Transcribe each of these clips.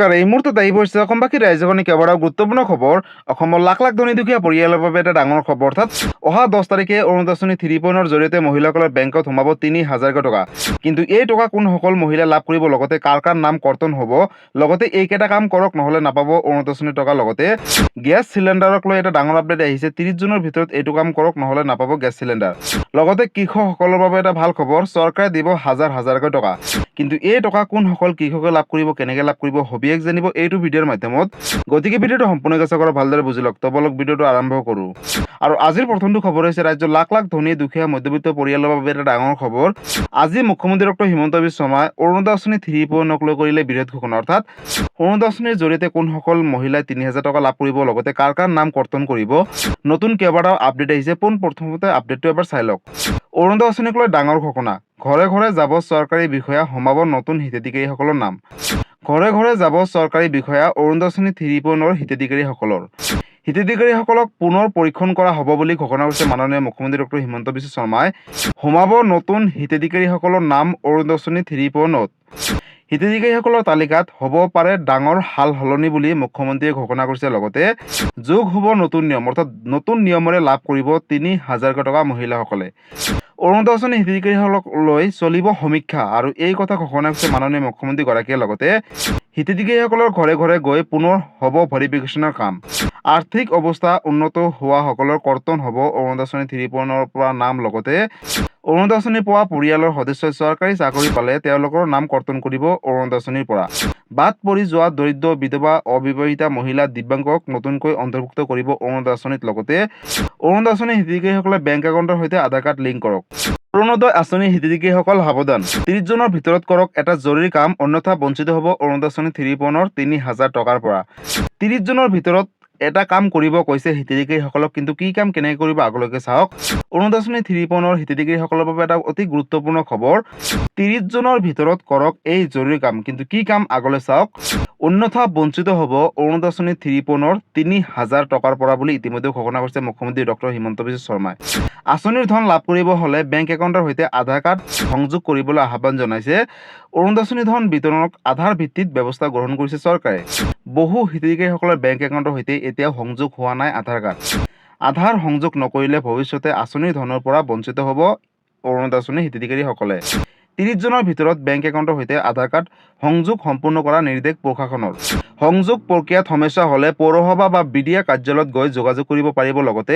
নমস্কাৰ, এই মুহূৰ্তত আহি পৰিছে অসমবাসী ৰাইজখনে কেইবাটাও গুৰুত্বপূৰ্ণ খবৰ। অসমৰ লাখ লাখ ধনী দুখীয়া পৰিয়ালৰ বাবে এটা ডাঙৰ খবৰ। অৰ্থাৎ অহা 10 তাৰিখে অৰুণোদয় আঁচনি 3.0 জৰিয়তে মহিলাসকলৰ বেংকত সোমাব 3,000 টকা। কিন্তু এই টকা কোনসকল মহিলাই লাভ কৰিব, লগতে কাৰ কাৰ নাম কৰ্তন হ'ব, লগতে এইকেইটা কাম কৰক নহ'লে নাপাব অৰুণোদয় আঁচনিৰ টকা। লগতে গেছ চিলিণ্ডাৰক লৈ এটা ডাঙৰ আপডেট আহিছে। 30 জুনৰ ভিতৰত এইটো কাম কৰক নহ'লে নাপাব গেছ চিলিণ্ডাৰ। লগতে কৃষকসকলৰ বাবে এটা ভাল খবৰ, চৰকাৰে দিব হাজাৰ হাজাৰকৈ টকা। কিন্তু এই টকা কোনসকল কৃষকে লাভ কৰিব, কেনেকৈ লাভ কৰিব, হবিয়েক জানিব এইটো ভিডিঅ'ৰ মাধ্যমত। গতিকে ভিডিঅ'টো সম্পূৰ্ণকৈ চাওক আৰু ভালদৰে বুজি লওক। তবলক ভিডিঅ'টো আৰম্ভ কৰোঁ। আৰু আজিৰ প্ৰথমটো খবৰ হৈছে ৰাজ্যৰ লাখ লাখ ধনী দুখীয়া মধ্যবিত্ত পৰিয়ালৰ বাবে এটা ডাঙৰ খবৰ। আজি মুখ্যমন্ত্ৰী ডক্টৰ হিমন্ত বিশ্ব শৰ্মাই অৰুণোদয় আঁচনি 3.0 লৈ কৰিলে বিৰোধ ঘোষণা। অৰ্থাৎ অৰুণোদয় আঁচনিৰ জৰিয়তে কোনসকল মহিলাই 3,000 টকা লাভ কৰিব, লগতে কাৰ কাৰ নাম কৰ্তন কৰিব, নতুন কেইবাটাও আপডেট আহিছে। পোনপ্ৰথমতে আপডেটটো এবাৰ চাই লওক। অৰুণোদয় আঁচনিক লৈ ডাঙৰ ঘোষণা। ঘৰে ঘৰে যাব চৰকাৰী বিষয়া, সোমাব নতুন হিতাধিকাৰীসকলৰ নাম। ঘৰে ঘৰে যাব চৰকাৰী বিষয়া, অৰুণোদয় আঁচনি 3.0 হিতাধিকাৰীসকলৰ। হিতাধিকাৰীসকলক পুনৰ পৰীক্ষণ কৰা হ'ব বুলি ঘোষণা কৰিছে মাননীয় মুখ্যমন্ত্ৰী ডক্টৰ হিমন্ত বিশ্ব শৰ্মাই। সোমাব নতুন হিতাধিকাৰীসকলৰ নাম অৰুণোদয় আঁচনি 3.0। হিতাধিকাৰীসকলৰ তালিকাত হ'ব পাৰে ডাঙৰ সাল সলনি বুলি মুখ্যমন্ত্ৰীয়ে ঘোষণা কৰিছে। লগতে যোগ হ'ব নতুন নিয়ম, অৰ্থাৎ নতুন নিয়মেৰে লাভ কৰিব 3,000 টকা মহিলাসকলে। অৰুণোদয় আঁচনি হিতাধিকাৰীসকলক লৈ চলিব সমীক্ষা, আৰু এই কথা ঘোষণা কৰিছে মাননীয় মুখ্যমন্ত্ৰীগৰাকীয়ে। লগতে হিতাধিকাৰীসকলৰ ঘৰে ঘৰে গৈ পুনৰ হ'ব ভেৰিফিকেশ্যনৰ কাম। আৰ্থিক অৱস্থা উন্নত হোৱাসকলৰ কৰ্তন হ'ব অৰুণোদয় আঁচনি 3.0 পৰা নাম। লগতে অৰুণোদয় আঁচনি পোৱা পৰিয়ালৰ সদস্যই চৰকাৰী চাকৰি পালে তেওঁলোকৰ নাম কৰ্তন কৰিব অৰুণোদয় আঁচনিৰ পৰা। বাদ পৰি যোৱা দৰিদ্ৰ, বিধৱা, অবিবাহিতা মহিলা, দিব্যাংগক নতুনকৈ অন্তৰ্ভুক্ত কৰিব অৰুণোদয় আঁচনিত। লগতে অৰুণোদয় আঁচনি হিতাধিকাৰীসকলে বেংক একাউণ্টৰ সৈতে আধাৰ কাৰ্ড লিংক কৰক। অৰুণোদয় আঁচনি হিতাধিকাৰীসকল সাৱধান, 30 জুনৰ ভিতৰত কৰক এটা জৰুৰী কাম, অন্যথা বঞ্চিত হ'ব অৰুণোদয় আঁচনি 3.0 3,000 টকাৰ পৰা। 30 জুনৰ ভিতৰত এটা কাম কৰিব কৈছে হিতাধিকাৰীসকলক, কিন্তু কি কাম কেনেকৈ কৰিব আগলৈকে চাওক। অৰুণোদয় আঁচনি 3.0 হিতাধিকাৰীসকলৰ বাবে এটা অতি গুৰুত্বপূৰ্ণ খবৰ। 30 জুনৰ ভিতৰত কৰক এই জৰুৰী কাম, কিন্তু কি কাম আগলৈ চাওক। অন্যথা বঞ্চিত হ'ব অৰুণোদয় আঁচনি 3.0 3,000 টকাৰ পৰা বুলি ইতিমধ্যে ঘোষণা কৰিছে মুখ্যমন্ত্ৰী ডক্টৰ হিমন্ত বিশ্ব শৰ্মাই। আঁচনিৰ ধন লাভ কৰিব হ'লে বেংক একাউণ্টৰ সৈতে আধাৰ কাৰ্ড সংযোগ কৰিবলৈ আহ্বান জনাইছে। অৰুণোদয় আঁচনি ধন বিতৰণক আধাৰ ভিত্তিত ব্যৱস্থা গ্ৰহণ কৰিছে চৰকাৰে। বহু হিতাধিকাৰীসকলৰ বেংক একাউণ্টৰ সৈতে এতিয়াও সংযোগ হোৱা নাই আধাৰ কাৰ্ড। আধাৰ সংযোগ নকৰিলে ভৱিষ্যতে আঁচনিৰ ধনৰ পৰা বঞ্চিত হ'ব অৰুণোদয় আঁচনি হিতাধিকাৰীসকলে। 30 জুনৰ ভিতৰত বেংক একাউণ্টৰ সৈতে আধাৰ কাৰ্ড সংযোগ সম্পূৰ্ণ কৰা নিৰ্দেশ প্ৰশাসনৰ। সংযোগ প্ৰক্ৰিয়াত সমস্যা হ'লে পৌৰসভা বা বিডিএ কাৰ্যালয়ত গৈ যোগাযোগ কৰিব পাৰিব। লগতে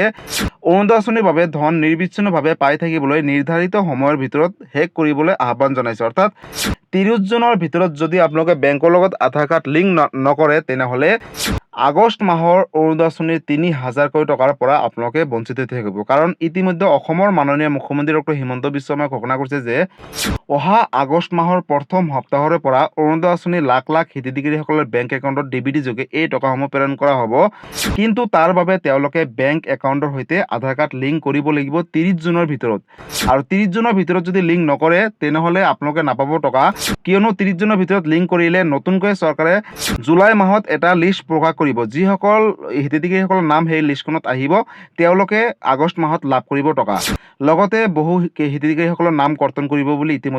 অৰুণোদয় আঁচনিৰ বাবে ধন নিৰ্বিচ্ছিন্নভাৱে পাই থাকিবলৈ নিৰ্ধাৰিত সময়ৰ ভিতৰত শেষ কৰিবলৈ আহ্বান জনাইছে। অৰ্থাৎ 30 জুনৰ ভিতৰত যদি আপোনালোকে বেংকৰ লগত আধাৰ কাৰ্ড লিংক নকৰে, তেনেহ'লে আগষ্ট মাহৰ অৰুণোদয় আঁচনিৰ 3,000 টকাৰ পৰা আপোনালোকে বঞ্চিত হৈ থাকিব। কাৰণ ইতিমধ্যে অসমৰ মাননীয় মুখ্যমন্ত্ৰী ডক্টৰ হিমন্ত বিশ্ব শৰ্মাই ঘোষণা কৰিছে যে অহা আগষ্ট মাহৰ প্ৰথম সপ্তাহৰে পৰা অৰুণোদয় আঁচনি লাখ লাখ হিতাধিকাৰীসকলৰ বেংক একাউণ্টত ডিবিটি যোগে এই টকাসমূহ প্ৰেৰণ কৰা হ'ব। কিন্তু তাৰ বাবে তেওঁলোকে বেংক একাউণ্টৰ সৈতে আধাৰ কাৰ্ড লিংক কৰিব লাগিব 30 জুনৰ ভিতৰত। আৰু 30 জুনৰ ভিতৰত যদি লিংক নকৰে, তেনেহ'লে আপোনালোকে নাপাব টকা। কিয়নো 30 জুনৰ ভিতৰত লিংক কৰিলে নতুনকৈ চৰকাৰে জুলাই মাহত এটা লিষ্ট প্ৰকাশ কৰিব। যিসকল হিতাধিকাৰীসকলৰ নাম সেই লিষ্টখনত আহিব, তেওঁলোকে আগষ্ট মাহত লাভ কৰিব টকা। লগতে বহু হিতাধিকাৰীসকলৰ নাম কৰ্তন কৰিব বুলি ইতিমধ্যে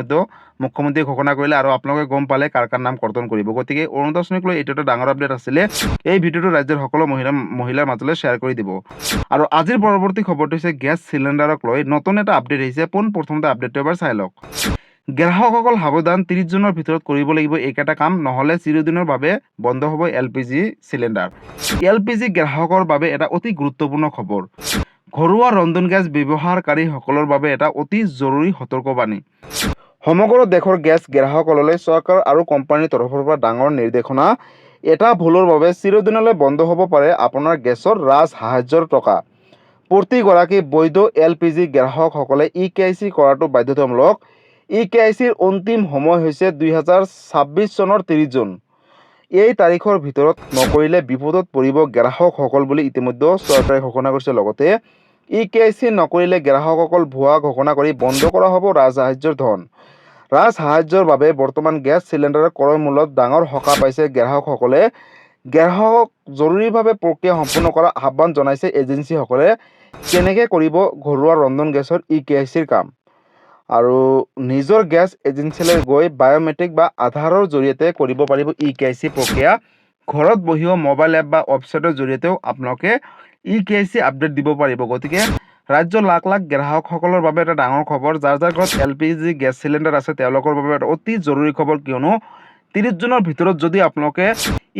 মুখ্যমন্ত্ৰীয়ে ঘোষণা কৰিলে, আৰু আপোনালোকে গম পালে কাৰ কাৰ নাম কৰ্তন কৰিব। গতিকে অৰুণোদয় আঁচনিক লৈ এইটো এটা ডাঙৰ আপডেট আছিলে। এই ভিডিঅ'টো ৰাজ্যৰ সকলো মহিলাৰ মাজলৈ শ্বেয়াৰ কৰি দিব। আৰু আজিৰ পৰৱৰ্তী খবৰটো হৈছে গেছ চিলিণ্ডাৰক লৈ নতুন এটা আপডেট আহিছে। পোনপ্ৰথমতে আপডেটটো এবাৰ চাই লওক। গ্ৰাহকসকল সাৱধান, 30 জুনৰ ভিতৰত কৰিব লাগিব এইকেইটা কাম, নহ'লে চিৰদিনৰ বাবে বন্ধ হ'ব LPG চিলিণ্ডাৰ। LPG গ্ৰাহকৰ বাবে এটা অতি গুৰুত্বপূৰ্ণ খবৰ। ঘৰুৱা ৰন্ধন গেছ ব্যৱহাৰকাৰীসকলৰ বাবে এটা অতি জৰুৰী সতৰ্কবাণী। সমগ্ৰ দেশৰ গেছ গ্ৰাহকসকললৈ চৰকাৰ আৰু কোম্পানীৰ তৰফৰ পৰা ডাঙৰ নিৰ্দেশনা। এটা ভুলৰ বাবে চিৰদিনলৈ বন্ধ হ'ব পাৰে আপোনাৰ গেছৰ ৰাজ সাহায্যৰ টকা। প্ৰতিগৰাকী বৈধ LPG গ্ৰাহকসকলে EKYC কৰাটো বাধ্যতামূলক। EKYCৰ অন্তিম সময় হৈছে 2026 চনৰ 30 জুন। এই তাৰিখৰ ভিতৰত নকৰিলে বিপদত পৰিব গ্ৰাহকসকল বুলি ইতিমধ্যে চৰকাৰে ঘোষণা কৰিছে। লগতে EKYC নকৰিলে গ্ৰাহকসকল ভুৱা ঘোষণা কৰি বন্ধ কৰা হ'ব ৰাজসাহায্যৰ ধন। ৰাজসাহায্যৰ বাবে বৰ্তমান গেছ চিলিণ্ডাৰৰ ক্ৰয় মূল্যত ডাঙৰ সকাহ পাইছে গ্ৰাহকসকলে। গ্ৰাহকক জৰুৰীভাৱে প্ৰক্ৰিয়া সম্পূৰ্ণ কৰাৰ আহ্বান জনাইছে এজেঞ্চীসকলে। কেনেকৈ কৰিব ঘৰুৱা ৰন্ধন গেছৰ EKYCৰ কাম। আৰু নিজৰ গেছ এজেঞ্চিলৈ গৈ বায়োমেট্ৰিক বা আধাৰৰ জৰিয়তে কৰিব পাৰিব EKYC প্ৰক্ৰিয়া। ঘৰত বহিও মোবাইল এপ বা ৱেবছাইটৰ জৰিয়তেও আপোনালোকে EKYC আপডেট দিব পাৰিব। গতিকে ৰাজ্যৰ লাখ লাখ গ্ৰাহকসকলৰ বাবে এটা ডাঙৰ খবৰ। যাৰ ঘৰত LPG গেছ চিলিণ্ডাৰ আছে তেওঁলোকৰ বাবে এটা অতি জৰুৰী খবৰ, কিয়নো 30 জুনৰ ভিতৰত যদি আপোনালোকে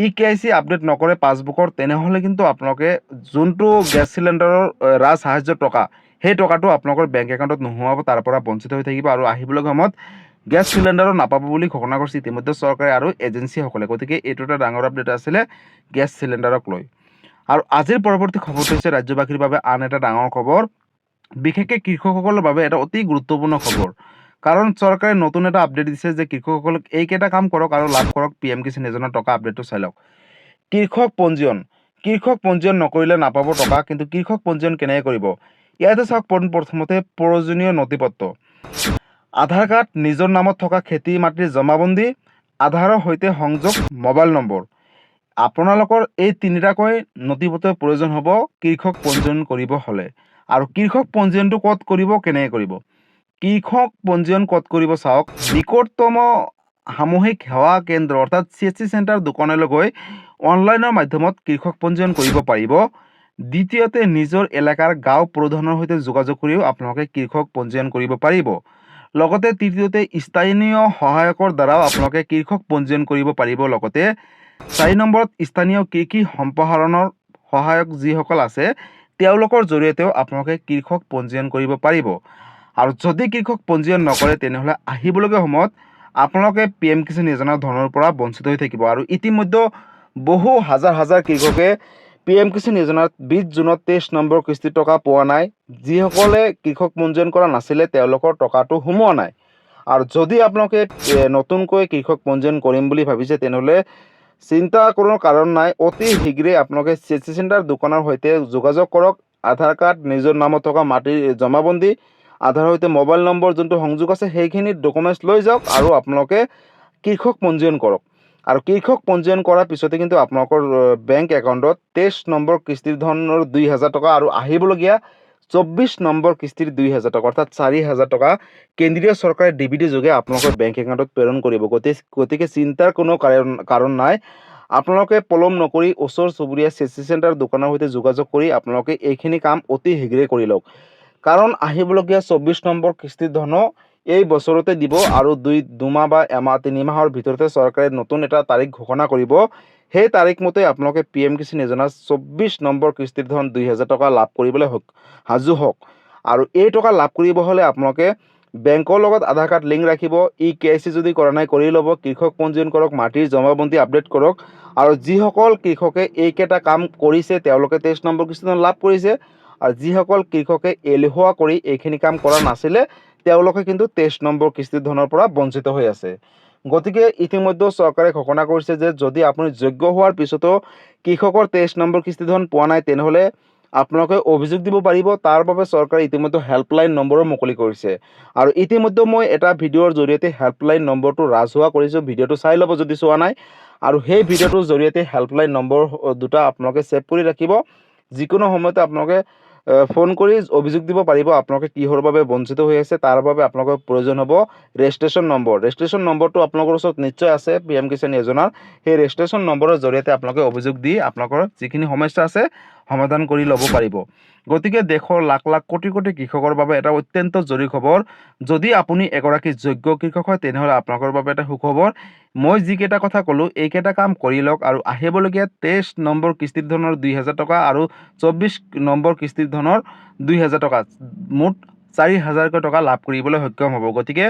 EKYC আপডেট নকৰে পাছবুকৰ, তেনেহ'লে কিন্তু আপোনালোকে যোনটো গেছ চিলিণ্ডাৰৰ ৰাজ সাহায্য টকা, সেই টকাটো আপোনালোকৰ বেংক একাউণ্টত নোসোমাব, তাৰ পৰা বঞ্চিত হৈ থাকিব আৰু আহিবলগীয়া সময়ত গেছ চিলিণ্ডাৰো নাপাব বুলি ঘোষণা কৰিছে ইতিমধ্যে চৰকাৰে আৰু এজেঞ্চিসকলে। গতিকে এইটো এটা ডাঙৰ আপডেট আছিলে গেছ চিলিণ্ডাৰক লৈ। আৰু আজিৰ পৰৱৰ্তী খবৰটো হৈছে ৰাজ্যবাসীৰ বাবে আন এটা ডাঙৰ খবৰ, বিশেষকৈ কৃষকসকলৰ বাবে এটা অতি গুৰুত্বপূৰ্ণ খবৰ। কাৰণ চৰকাৰে নতুন এটা আপডেট দিছে যে কৃষকসকলক এইকেইটা কাম কৰক আৰু লাভ কৰক PM কিষাণ যোজনাৰ টকা। আপডেটটো চাই লওক। কৃষক পঞ্জীয়ন নকৰিলে নাপাব টকা, কিন্তু কৃষক পঞ্জীয়ন কেনেকৈ কৰিব? ইয়াতে চাওক, প্ৰথমতে প্ৰয়োজনীয় নথিপত্ৰ, আধাৰ কাৰ্ড, নিজৰ নামত থকা খেতি মাটিৰ জমাবন্দী, আধাৰৰ সৈতে সংযোগ মোবাইল নম্বৰ। আপোনালোকৰ এই তিনিটাকৈ নথিপত্ৰৰ প্ৰয়োজন হ'ব কৃষক পঞ্জীয়ন কৰিব হ'লে। আৰু কৃষক পঞ্জীয়নটো ক'ত কৰিব, কেনেকৈ কৰিব? কৃষক পঞ্জীয়ন ক'ত কৰিব চাওক, নিকটতম সামূহিক সেৱা কেন্দ্ৰ অৰ্থাৎ CSC চেণ্টাৰ দোকানলৈ গৈ অনলাইনৰ মাধ্যমত কৃষক পঞ্জীয়ন কৰিব পাৰিব। দ্বিতীয়তে নিজৰ এলেকাৰ গাঁও প্ৰধানৰ সৈতে যোগাযোগ কৰিও আপোনালোকে কৃষক পঞ্জীয়ন কৰিব পাৰিব। লগতে তৃতীয়তে স্থানীয় সহায়কৰ দ্বাৰাও আপোনালোকে কৃষক পঞ্জীয়ন কৰিব পাৰিব। লগতে 4 নম্বৰত স্থানীয় কৃষি সম্প্ৰসাৰণৰ সহায়ক যিসকল আছে তেওঁলোকৰ জৰিয়তেও আপোনালোকে কৃষক পঞ্জীয়ন কৰিব পাৰিব। আৰু যদি কৃষক পঞ্জীয়ন নকৰে তেনেহ'লে আহিবলগীয়া সময়ত আপোনালোকে PM কিষাণ যোজনাৰ ধনৰ পৰা বঞ্চিত হৈ থাকিব। আৰু ইতিমধ্যে বহু হাজাৰ কৃষকে PM কিষাণ যোজনাত 20 জুনত 23 নম্বৰ কিস্তিৰ টকা পোৱা নাই। যিসকলে কৃষক পঞ্জীয়ন কৰা নাছিলে তেওঁলোকৰ টকাটো সোমোৱা নাই। আৰু যদি আপোনালোকে নতুনকৈ কৃষক পঞ্জীয়ন কৰিম বুলি ভাবিছে তেনেহ'লে চিন্তা কৰাৰ কাৰণ নাই, অতি শীঘ্ৰে আপোনালোকে CSC চেণ্টাৰ দোকানৰ সৈতে যোগাযোগ কৰক। আধাৰ কাৰ্ড, নিজৰ নামত থকা মাটিৰ জমাবন্দী, আধাৰৰ সৈতে মোবাইল নম্বৰ যোনটো সংযোগ আছে সেইখিনি ডকুমেণ্টছ লৈ যাওক আৰু আপোনালোকে কৃষক পঞ্জীয়ন কৰক। আৰু কৃষক পঞ্জীয়ন কৰাৰ পিছতে কিন্তু আপোনালোকৰ বেংক একাউণ্টত 23 নম্বৰ কিস্তিৰ ধনৰ 2000 টকা আৰু আহিবলগীয়া 24 নম্বৰ কিস্তিৰ 2000 টকা অৰ্থাৎ 4000 টকা কেন্দ্ৰীয় চৰকাৰে DBT যোগে আপোনালোকৰ বেংক একাউণ্টত প্ৰেৰণ কৰিব। গতিকে চিন্তাৰ কোনো কাৰণ নাই। আপোনালোকে পলম নকৰি ওচৰ চুবুৰীয়া CSC চেণ্টাৰ দোকানৰ সৈতে যোগাযোগ কৰি আপোনালোকে এইখিনি কাম অতি শীঘ্ৰে কৰি লওক। কাৰণ আহিবলগীয়া 24 নম্বৰ কিস্তিৰ ধনো এই বছৰতে দিব আৰু দুমাহ বা এমাহ 3 মাহৰ ভিতৰতে চৰকাৰে নতুন এটা তাৰিখ ঘোষণা কৰিব। সেই তাৰিখ মতে আপোনালোকে PM কিষাণ যোজনাৰ 24 নম্বৰ কিস্তিৰ ধন 2000 টকা লাভ কৰিবলৈ সাজু হওক। আৰু এই টকা লাভ কৰিব হ'লে আপোনালোকে বেংকৰ লগত আধাৰ কাৰ্ড লিংক ৰাখিব, EKYC যদি কৰা নাই কৰি ল'ব, কৃষক পঞ্জীয়ন কৰক, মাটিৰ জমাবন্দী আপডেট কৰক। আৰু যিসকল কৃষকে এইকেইটা কাম কৰিছে তেওঁলোকে 23 নম্বৰ কিস্তিৰ ধন লাভ কৰিছে। আৰু যিসকল কৃষকে এলেহুৱা কৰি এইখিনি কাম কৰা নাছিলে তেওঁলোকে কিন্তু 23 নম্বৰ কিস্তিৰ ধনৰ পৰা বঞ্চিত হৈ আছে। গতিকে ইতিমধ্যে চৰকাৰে ঘোষণা কৰিছে যে যদি আপুনি যোগ্য হোৱাৰ পিছতো কৃষকৰ 23 নম্বৰ কিস্তিৰ ধন পোৱা নাই তেনেহ'লে আপোনালোকে অভিযোগ দিব পাৰিব। তাৰ বাবে চৰকাৰে ইতিমধ্যে হেল্পলাইন নম্বৰো মুকলি কৰিছে। আৰু ইতিমধ্যে মই এটা ভিডিঅ'ৰ জৰিয়তে হেল্পলাইন নম্বৰটো ৰাজহুৱা কৰিছোঁ, ভিডিঅ'টো চাই ল'ব যদি চোৱা নাই। আৰু সেই ভিডিঅ'টোৰ জৰিয়তে হেল্পলাইন নম্বৰ দুটা আপোনালোকে ছেভ কৰি ৰাখিব। যিকোনো সময়তে আপোনালোকে ফোন কৰি অভিযোগ দিব পাৰিব আপোনালোকে কিহৰ বাবে বঞ্চিত হৈ আছে। তাৰ বাবে আপোনালোকৰ প্ৰয়োজন হ'ব ৰেজিষ্ট্ৰেশ্যন নম্বৰ। ৰেজিষ্ট্ৰেশ্যন নম্বৰটো আপোনালোকৰ ওচৰত নিশ্চয় আছে PM কিষাণ যোজনাৰ। সেই ৰেজিষ্ট্ৰেশ্যন নম্বৰৰ জৰিয়তে আপোনালোকে অভিযোগ দি আপোনালোকৰ যিখিনি সমস্যা আছে সমাধান কৰি ল'ব পাৰিব। গতিকে দেশৰ লাখ লাখ কোটি কোটি কৃষকৰ বাবে এটা অত্যন্ত জৰুৰী খবৰ। যদি আপুনি এগৰাকী যোগ্য কৃষক হয় তেনেহ'লে আপোনালোকৰ বাবে এটা সুখবৰ। মই যিকেইটা কথা ক'লোঁ এইকেইটা কাম কৰি লওক আৰু আহিবলগীয়া 23 নম্বৰ কিস্তিৰ ধনৰ 2000 টকা আৰু 24 নম্বৰ কিস্তিৰ ধনৰ 2000 টকা মুঠ 4000 টকা লাভ কৰিবলৈ সক্ষম হ'ব। গতিকে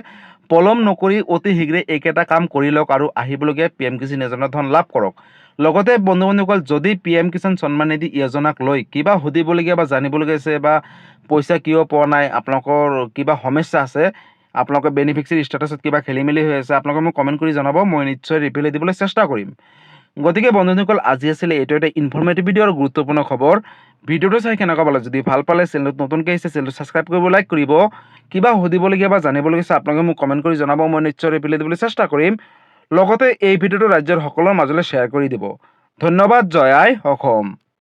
পলম নকৰি অতি শীঘ্ৰে এইকেইটা কাম কৰি লওক আৰু আহিবলগীয়া PM কিষাণ যোজনাৰ ধন লাভ কৰক। লগতে বন্ধু বান্ধৱীসকল যদি PM কিষাণ সন্মান নিধি যোজনাক লৈ কিবা সুধিবলগীয়া বা জানিবলগীয়া আছে বা পইচা কিয় পোৱা নাই, আপোনালোকৰ কিবা সমস্যা আছে, আপোনালোকৰ বেনিফিচিয়াৰী ষ্টেটাছত কিবা খেলি মেলি হৈ আছে, আপোনালোকে মোক কমেণ্ট কৰি জনাব, মই নিশ্চয় ৰিপ্লাই দিবলৈ চেষ্টা কৰিম। গতিকে বন্ধুসকল আজি আছিলে এইটো এটা ইনফৰ্মেটিভ ভিডিঅ' আৰু গুৰুত্বপূৰ্ণ খবৰ। ভিডিঅ'টো চাই কেনেকুৱা পালে, যদি ভাল পালে চেনেলটো নতুনকৈ আহিছে চেনেলটো ছাবস্ক্ৰাইব কৰিব, লাইক কৰিব। কিবা সুধিবলগীয়া বা জানিবলগীয়া আছে আপোনালোকে মোক কমেণ্ট কৰি জনাব, মই নিশ্চয় ৰিপ্লাই দিবলৈ চেষ্টা কৰিম। লগতে এই ভিডিঅ'টো ৰাজ্যৰ সকলৰ মাজলৈ শ্বেয়াৰ কৰি দিব। ধন্যবাদ। জয় আই অসম।